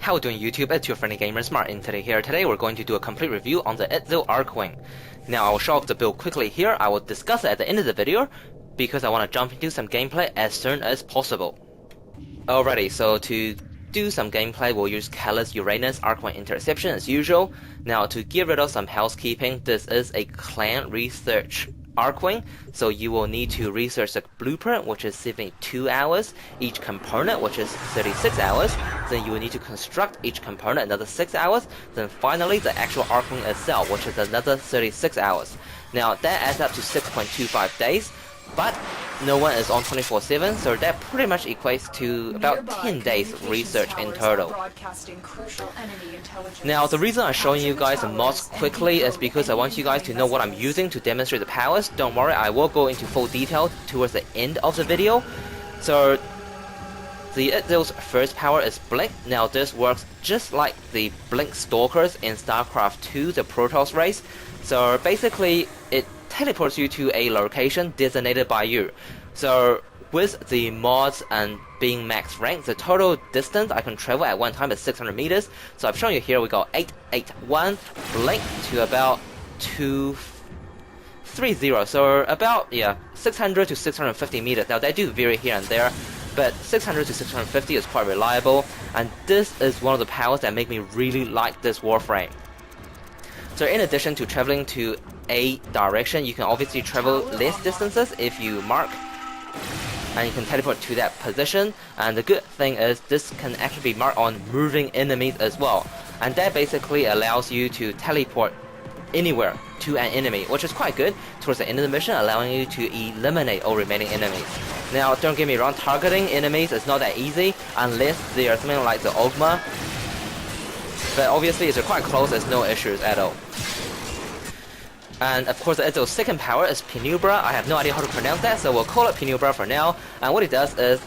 How doing YouTube? It's your friendly gamer SmartEntity here. Today we're going to do a complete review on the Itzal Archwing. Now I'll show off the build quickly here. I will discuss it at the end of the video because I want to jump into some gameplay as soon as possible. Alrighty, so to do some gameplay we'll use Callous Uranus Archwing Interception as usual. Now to get rid of some housekeeping, this is a clan research Archwing, so you will need to research the blueprint, which is 72 hours, each component, which is 36 hours, then you will need to construct each component another 6 hours, then finally the actual Archwing itself, which is another 36 hours. Now that adds up to 6.25 days, but no one is on 24/7, so that pretty much equates to about 10 days research in total. Now the reason I'm showing you guys the mods quickly is because I want you guys to know what I'm using to demonstrate the powers. Don't worry, I will go into full detail towards the end of the video. So the Itzal's first power is Blink. Now this works just like the Blink Stalkers in StarCraft 2, the Protoss race. So basically it teleports you to a location designated by you. So with the mods and being max rank, the total distance I can travel at one time is 600 meters. So I've shown you here we got 881 blink to about 230. So about 600 to 650 meters. Now they do vary here and there, but 600 to 650 is quite reliable, and this is one of the powers that make me really like this Warframe. So in addition to traveling to a direction, you can obviously travel less distances if you mark, and you can teleport to that position. And the good thing is this can actually be marked on moving enemies as well, and that basically allows you to teleport anywhere to an enemy, which is quite good towards the end of the mission, allowing you to eliminate all remaining enemies. Now don't get me wrong, targeting enemies is not that easy unless they are something like the Ogma, but obviously if they're quite close, there's no issues at all. And of course, Itzal's second power is Penumbra. I have no idea how to pronounce that, so we'll call it Penumbra for now. And what it does is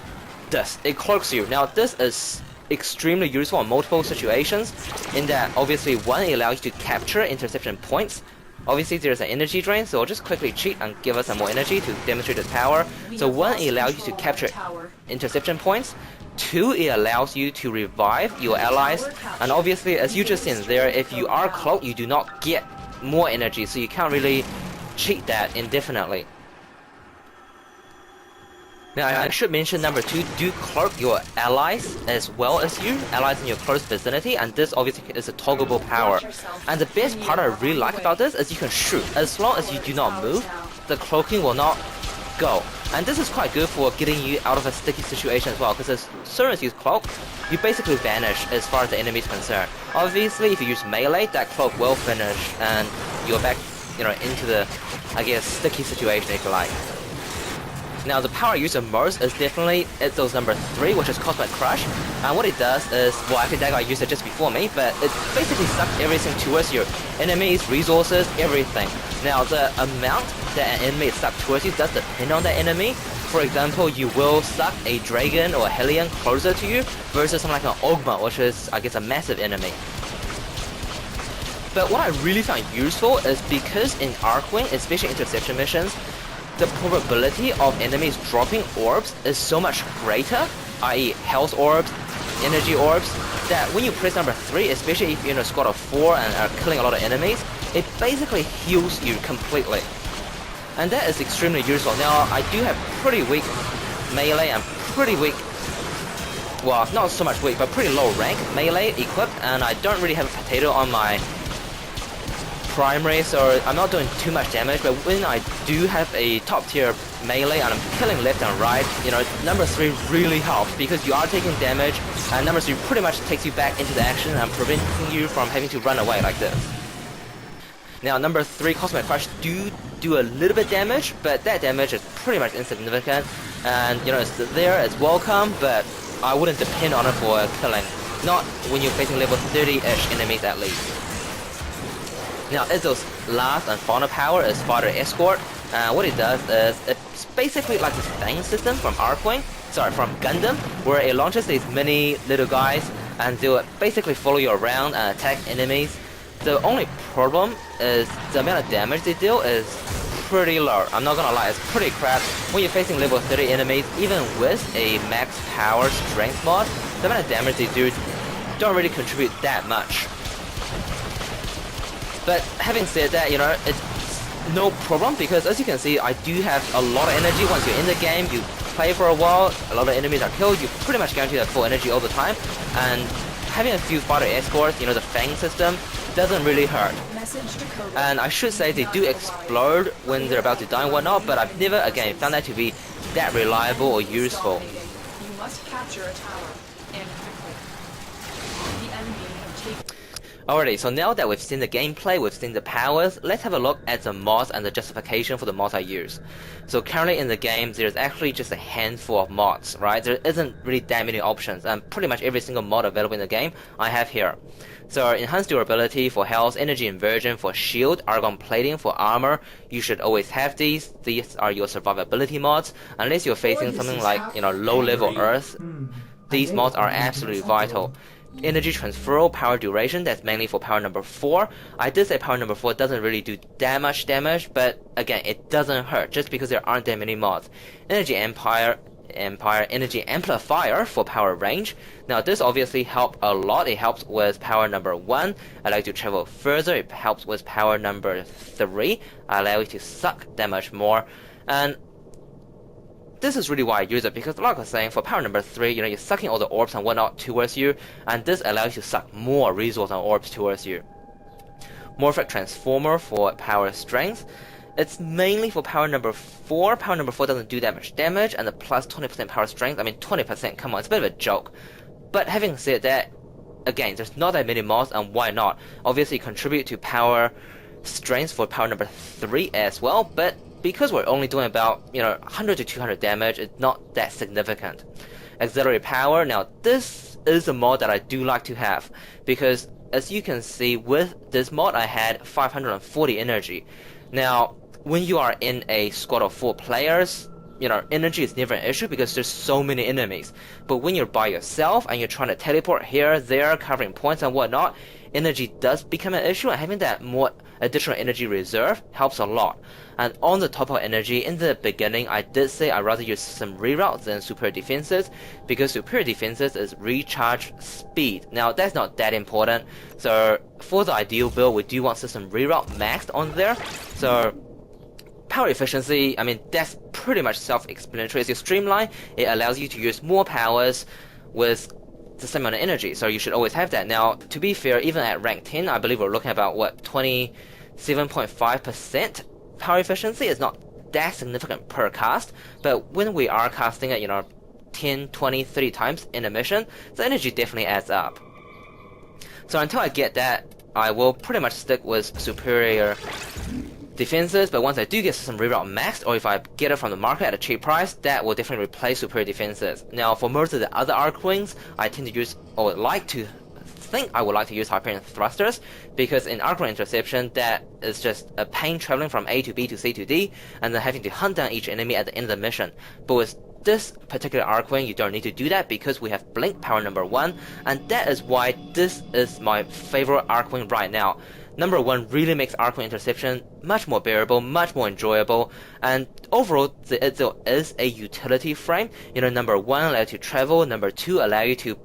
this: it cloaks you. Now this is extremely useful in multiple situations, in that obviously one, it allows you to capture interception points. Obviously there's an energy drain, so I'll just quickly cheat and give us some more energy to demonstrate this power. So one, it allows you to capture interception points. Two, it allows you to revive your allies. And obviously, as you just seen there, if you are cloaked, you do not get more energy, so you can't really cheat that indefinitely. Now I should mention number two, do cloak your allies as well as you, allies in your close vicinity, and this obviously is a toggleable power. And the best part I really like about this is you can shoot. As long as you do not move, the cloaking will not go. And this is quite good for getting you out of a sticky situation as well, because as soon as you cloak, you basically vanish as far as the enemy is concerned. Obviously, if you use melee, that cloak will finish, and you're back, into the, sticky situation if you like. Now, the power I use the most is definitely Itzal's number 3, which is Cosmic Crush. And what it does is, well, actually that guy used it just before me, but it basically sucks everything towards your enemies, resources, everything. Now, the amount that an enemy is sucked towards you does depend on that enemy. For example, you will suck a dragon or a Hellion closer to you versus something like an Ogma, which is, a massive enemy. But what I really found useful is because in Archwing, especially interception missions, the probability of enemies dropping orbs is so much greater, i.e. health orbs, energy orbs, that when you press number 3, especially if you're in a squad of 4 and are killing a lot of enemies, it basically heals you completely. And that is extremely useful. Now, I do have pretty weak melee and pretty weak, well, not so much weak, but pretty low rank melee equipped, and I don't really have a potato on my primary, so I'm not doing too much damage. But when I do have a top tier melee and I'm killing left and right, number 3 really helps because you are taking damage, and number 3 pretty much takes you back into the action and preventing you from having to run away like this. Now number 3, Cosmic Crush do a little bit damage, but that damage is pretty much insignificant, and it's there, it's welcome, but I wouldn't depend on it for killing, not when you're facing level 30-ish enemies at least. Now Itzal's last and final power is Fighter Escort. What it does is, it's basically like the Fang system from from Gundam, where it launches these mini little guys, and they'll basically follow you around and attack enemies. The only problem is the amount of damage they deal is pretty low. I'm not gonna lie, it's pretty crap. When you're facing level 30 enemies, even with a max power strength mod, the amount of damage they do don't really contribute that much. But having said that, you know, it's no problem, because as you can see, I do have a lot of energy. Once you're in the game, you play for a while, a lot of enemies are killed, you pretty much guarantee that full energy all the time, and having a few fighter escorts, you know, the Fang system, doesn't really hurt. And I should say they do explode when they're about to die and whatnot, but I've never, again, found that to be that reliable or useful. You must capture a tower, and quickly. The enemy have taken... Alrighty, so now that we've seen the gameplay, we've seen the powers, let's have a look at the mods and the justification for the mods I use. So currently in the game, there's actually just a handful of mods, right? There isn't really that many options, and pretty much every single mod available in the game, I have here. So enhanced durability for health, energy inversion for shield, argon plating for armor, you should always have these. These are your survivability mods, unless you're facing something like, you know, low level earth. These mods are absolutely vital. Energy transfer, power duration, that's mainly for power number 4. I did say power number 4 doesn't really do that much damage, but again, it doesn't hurt just because there aren't that many mods. Energy energy amplifier for power range. Now this obviously helps a lot. It helps with power number 1, allow you to travel further. It helps with power number 3, allow you to suck that much more. And this is really why I use it, because like I was saying, for power number 3, you know, you're sucking all the orbs and whatnot towards you, and this allows you to suck more resource and orbs towards you. Morphic Transformer for power strength. It's mainly for power number 4. Power number 4 doesn't do that much damage, and the plus 20% power strength, I mean 20%, come on, it's a bit of a joke. But having said that, again, there's not that many mods, and why not? Obviously contribute to power strength for power number 3 as well, but because we're only doing about, you know, 100 to 200 damage, it's not that significant. Auxiliary power, now this is a mod that I do like to have, because as you can see with this mod I had 540 energy. Now when you are in a squad of 4 players, you know, energy is never an issue because there's so many enemies. But when you're by yourself and you're trying to teleport here, there, covering points and whatnot, energy does become an issue, and having that more additional energy reserve helps a lot. And on the top of energy, in the beginning I did say I'd rather use some reroutes than superior defenses, because superior defenses is recharge speed. Now that's not that important, so for the ideal build we do want system reroute maxed on there. So power efficiency, I mean, that's pretty much self-explanatory. As you streamline, it allows you to use more powers with the same amount of energy, so you should always have that. Now, to be fair, even at rank 10, I believe we're looking at about, what, 27.5% power efficiency. Is not that significant per cast, but when we are casting it, you know, 10, 20, 30 times in a mission, the energy definitely adds up. So until I get that, I will pretty much stick with superior defenses, but once I do get some reroute maxed, or if I get it from the market at a cheap price, that will definitely replace superior defenses. Now for most of the other Archwings, I tend to use, or would like to think I would like to use Hyperion Thrusters, because in Archwing Interception that is just a pain traveling from A to B to C to D, and then having to hunt down each enemy at the end of the mission. But with this particular Archwing, you don't need to do that because we have Blink power number 1, and that is why this is my favorite Archwing right now. Number 1 really makes Archwing Interception much more bearable, much more enjoyable, and overall the Itzal is a utility frame. You know, number 1 allows you to travel, number 2 allow you to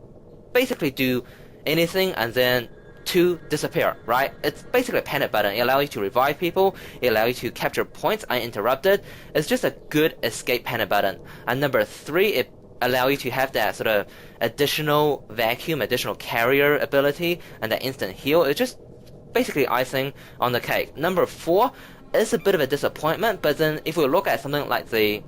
basically do anything, and then 2 disappear, right? It's basically a panic button. It allows you to revive people, it allows you to capture points uninterrupted. It's just a good escape panic button. And number 3, it allows you to have that sort of additional vacuum, additional carrier ability, and that instant heal. It's just basically icing on the cake. Number 4 is a bit of a disappointment, but then if we look at something like the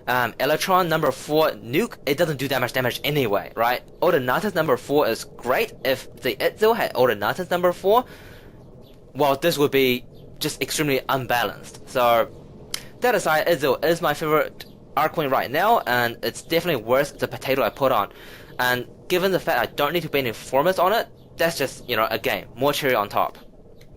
Electron number 4 nuke, it doesn't do that much damage anyway, right? Ordinatus number 4 is great. If the Itzal had Ordinatus number 4, well, this would be just extremely unbalanced. So that aside, Itzal is my favorite Archwing right now, and it's definitely worth the potato I put on. And given the fact I don't need to pay any informers on it, that's just, you know, again, more cherry on top.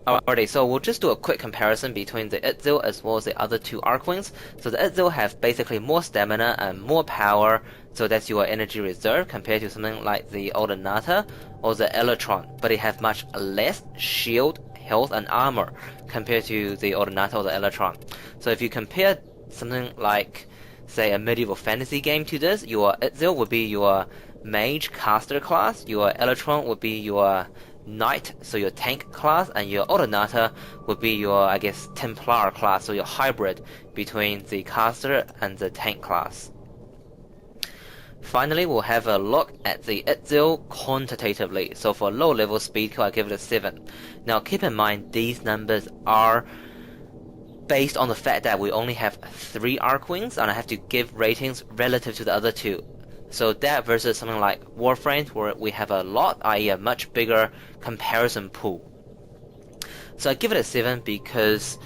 Alrighty, so we'll just do a quick comparison between the Itzal as well as the other 2 Archwings. So the Itzal have basically more stamina and more power, so that's your energy reserve compared to something like the Ordinata or the Electron, but it has much less shield, health and armor compared to the Ordinata or the Electron. So if you compare something like, say, a medieval fantasy game to this, your Itzal would be your Mage Caster class, your Electron would be your Knight, so your tank class, and your Autonata would be your, I guess, Templar class, so your hybrid between the caster and the tank class. Finally, we'll have a look at the Itzal quantitatively. So for low level speed kill, I give it a 7. Now keep in mind, these numbers are based on the fact that we only have 3 Archwings, and I have to give ratings relative to the other 2. So that versus something like Warframe, where we have a lot, i.e. a much bigger comparison pool. So I give it a 7 because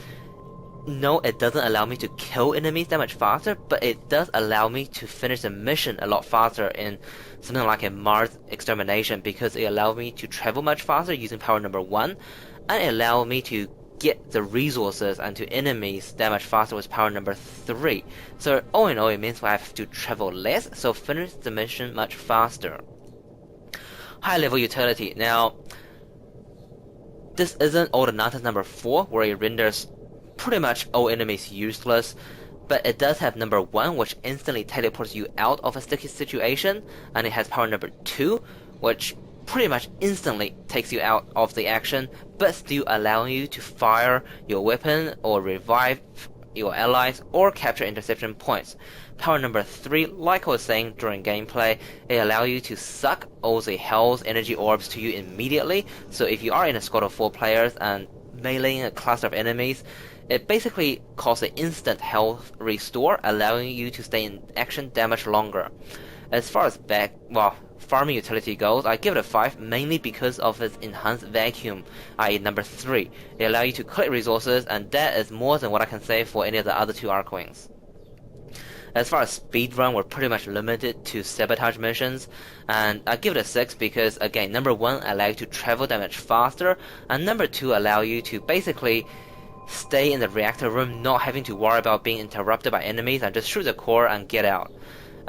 no, it doesn't allow me to kill enemies that much faster, but it does allow me to finish the mission a lot faster in something like a Mars extermination, because it allowed me to travel much faster using power number 1, and it allowed me to get the resources and to enemies that much faster with power number 3. So all in all, it means I have to travel less, so finish the mission much faster. High level utility. Now, this isn't Autonata's number 4, where it renders pretty much all enemies useless, but it does have number 1, which instantly teleports you out of a sticky situation, and it has power number 2, which pretty much instantly takes you out of the action, but still allowing you to fire your weapon or revive your allies or capture interception points. Power number 3, like I was saying during gameplay, it allows you to suck all the health energy orbs to you immediately. So if you are in a squad of 4 players and meleeing a cluster of enemies, it basically causes an instant health restore, allowing you to stay in action that much longer. As far as farming utility goes, I give it a 5, mainly because of its enhanced vacuum, i.e. number 3. It allows you to collect resources, and that is more than what I can say for any of the other 2 Archwings. As far as speedrun, we're pretty much limited to sabotage missions, and I give it a 6 because, again, number 1 allows you to travel that much faster, and number 2 allows you to basically stay in the reactor room, not having to worry about being interrupted by enemies, and just shoot the core and get out.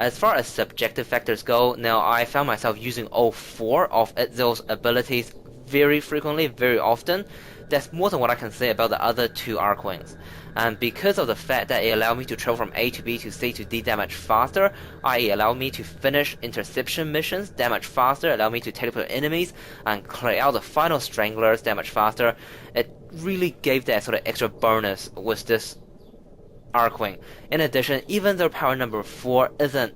As far as subjective factors go, now I found myself using all 4 of Itzal's abilities very frequently, very often. That's more than what I can say about the other 2 Archwings. And because of the fact that it allowed me to travel from A to B to C to D that much faster, i.e. allowed me to finish interception missions that much faster, allowed me to teleport enemies and clear out the final stranglers that much faster, it really gave that sort of extra bonus with this Archwing. In addition, even though power number 4 isn't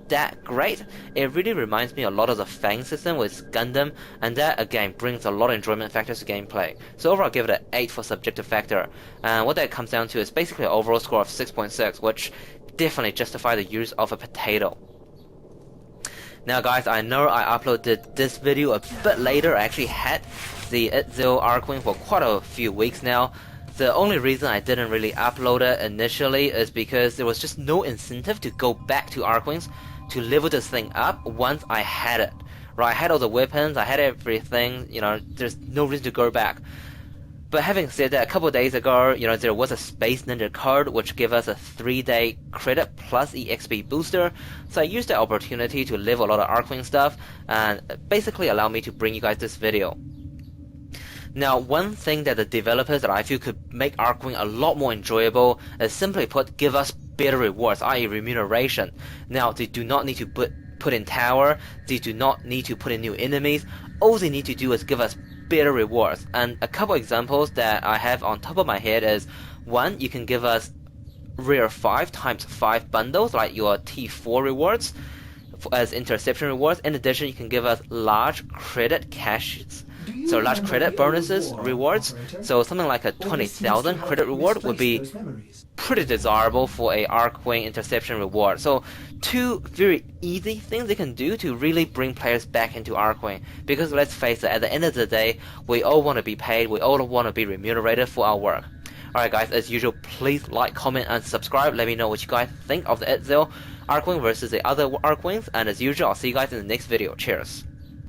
that great, it really reminds me a lot of the Fang system with Gundam, and that again brings a lot of enjoyment factors to gameplay. So overall, I'll give it an 8 for subjective factor, and what that comes down to is basically an overall score of 6.6, which definitely justify the use of a potato. Now guys, I know I uploaded this video a bit later. I actually had the Itzal Archwing for quite a few weeks now. The only reason I didn't really upload it initially is because there was just no incentive to go back to Archwings to level this thing up once I had it. Right, I had all the weapons, I had everything, there's no reason to go back. But having said that, a couple of days ago, there was a Space Ninja card which gave us a 3-day credit plus EXP booster, so I used the opportunity to level a lot of Archwing stuff, and basically allowed me to bring you guys this video. Now, one thing that the developers that I feel could make Archwing a lot more enjoyable is, simply put, give us better rewards, i.e. remuneration. Now, they do not need to put in tower, they do not need to put in new enemies. All they need to do is give us better rewards. And a couple examples that I have on top of my head is, 1, you can give us rare 5 times 5 bundles, like your T4 rewards as interception rewards. In addition, you can give us large credit caches. So large credit bonuses, rewards, so something like a 20,000 credit reward would be pretty desirable for a Archwing interception reward. So 2 very easy things they can do to really bring players back into Archwing. Because let's face it, at the end of the day, we all want to be paid, we all want to be remunerated for our work. Alright guys, as usual, please like, comment and subscribe. Let me know what you guys think of the Itzal Archwing versus the other Archwings. And as usual, I'll see you guys in the next video. Cheers.